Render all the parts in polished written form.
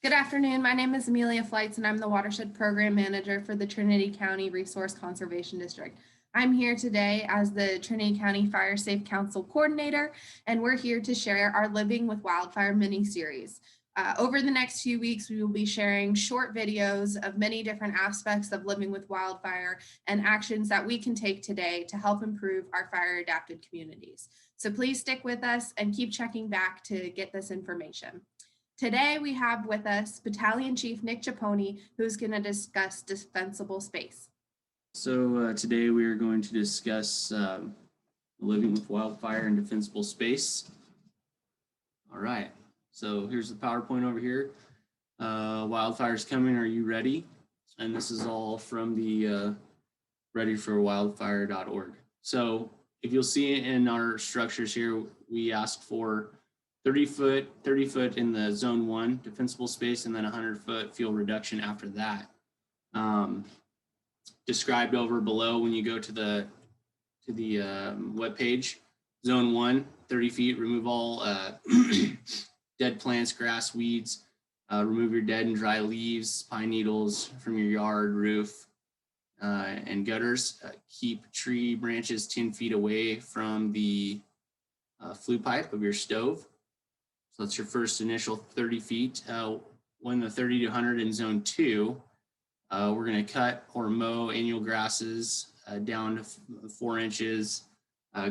Good afternoon. My name is Amelia Flights, and I'm the Watershed Program Manager for the Trinity County Resource Conservation District. I'm here today as the Trinity County Fire Safe Council Coordinator, and we're here to share our Living with Wildfire mini-series. Over the next few weeks, we will be sharing short videos of many different aspects of living with wildfire and actions that we can take today to help improve our fire-adapted communities. So please stick with us and keep checking back to get this information. Today, we have with us Battalion Chief Nick Ciapponi, who's going to discuss Defensible Space. So today we are going to discuss living with wildfire and defensible space. All right, so here's the PowerPoint over here. Wildfire's coming, are you ready? And this is all from the readyforwildfire.org. So if you'll see in our structures here, we ask for 30 foot in the zone 1 defensible space, and then 100-foot fuel reduction after that. Described over below when you go to the web page. Zone 1, 30 feet, remove all dead plants, grass, weeds, remove your dead and dry leaves, pine needles from your yard, roof, and gutters. Keep tree branches 10 feet away from the flue pipe of your stove. So that's your first initial 30 feet. When the 30 to 100 in zone 2, we're going to cut or mow annual grasses down to 4 inches,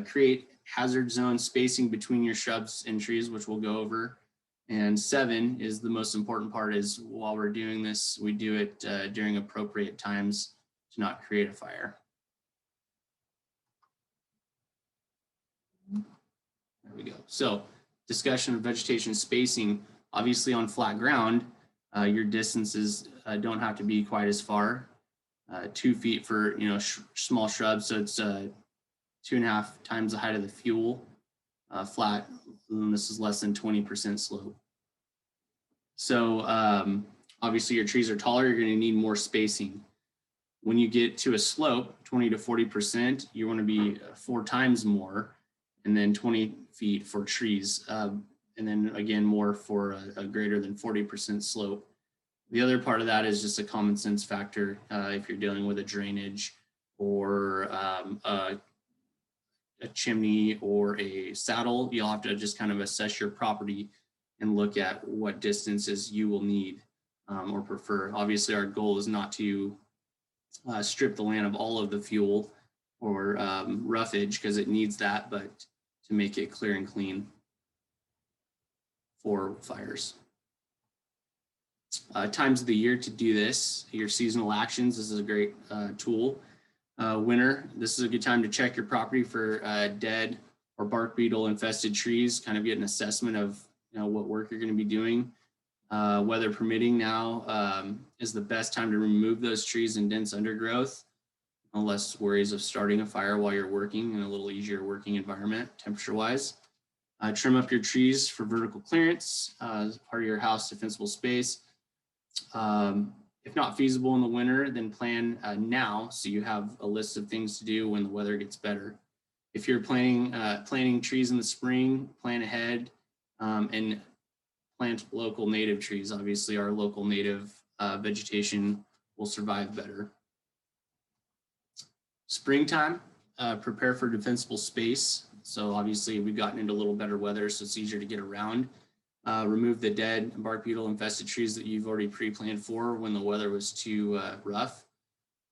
create hazard zone spacing between your shrubs and trees, which we'll go over. And 7 is the most important part, is while we're doing this, we do it during appropriate times to not create a fire. There we go. So discussion of vegetation spacing. Obviously on flat ground, your distances don't have to be quite as far. 2 feet for small shrubs, so it's 2.5 times the height of the fuel. Flat, and this is less than 20% slope. So obviously your trees are taller, you're going to need more spacing. When you get to a slope, 20 to 40%, you want to be 4 times more, and then 20 feet for trees, and then again more for a greater than 40% slope. The other part of that is just a common sense factor. If you're dealing with a drainage or a chimney or a saddle, you'll have to just kind of assess your property and look at what distances you will need or prefer. Obviously, our goal is not to strip the land of all of the fuel or roughage, because it needs that, but to make it clear and clean for fires. Times of the year to do this, your seasonal actions, this is a great tool. Winter, this is a good time to check your property for dead or bark beetle infested trees, kind of get an assessment of what work you're going to be doing. Weather permitting, now is the best time to remove those trees and dense undergrowth. Less worries of starting a fire while you're working, in a little easier working environment, temperature-wise. Trim up your trees for vertical clearance as part of your house defensible space. If not feasible in the winter, then plan now, so you have a list of things to do when the weather gets better. If you're planting trees in the spring, plan ahead and plant local native trees. Obviously, our local native vegetation will survive better. Springtime, prepare for defensible space. So obviously we've gotten into a little better weather, so it's easier to get around. Remove the dead bark beetle infested trees that you've already pre-planned for when the weather was too rough.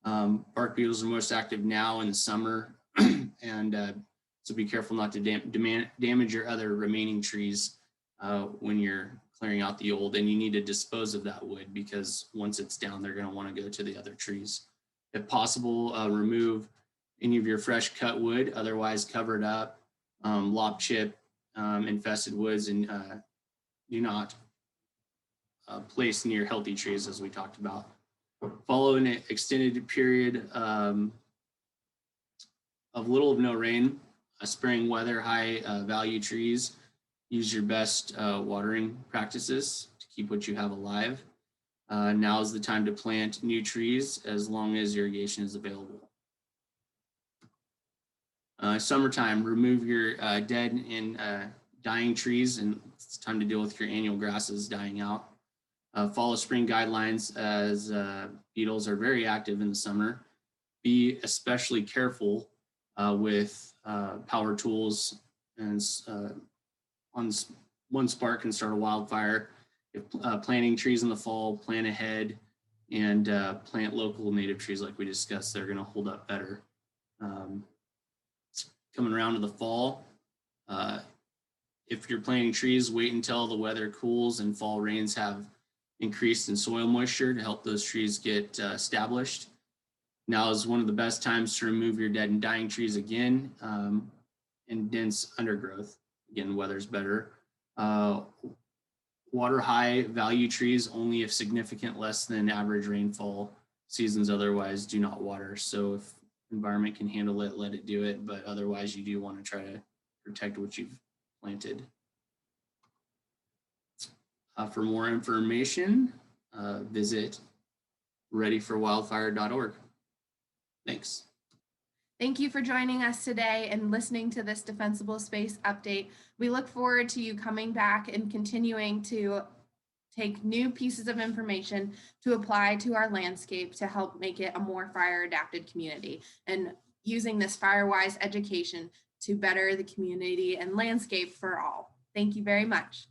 Bark beetles are most active now in the summer, and so be careful not to damage your other remaining trees when you're clearing out the old, and you need to dispose of that wood, because once it's down, they're going to want to go to the other trees. If possible, remove any of your fresh cut wood, otherwise cover it up. Lop chip infested woods, and do not place near healthy trees, as we talked about. Follow an extended period of little of no rain, spring weather, high value trees. Use your best watering practices to keep what you have alive. Now is the time to plant new trees as long as irrigation is available. Summertime, remove your dead and dying trees, and it's time to deal with your annual grasses dying out. Follow spring guidelines as beetles are very active in the summer. Be especially careful with power tools, and on one spark can start a wildfire. If planting trees in the fall, plan ahead and plant local native trees like we discussed. They're going to hold up better. Coming around to the fall, if you're planting trees, wait until the weather cools and fall rains have increased in soil moisture to help those trees get established. Now is one of the best times to remove your dead and dying trees again, and dense undergrowth. Again, weather's better. Water high value trees only if significant less than average rainfall seasons, otherwise do not water. So if environment can handle it, let it do it, but otherwise you do want to try to protect what you've planted. For more information, visit readyforwildfire.org. Thanks. Thank you for joining us today and listening to this Defensible Space update. We look forward to you coming back and continuing to take new pieces of information to apply to our landscape to help make it a more fire adapted community, and using this FireWise education to better the community and landscape for all. Thank you very much.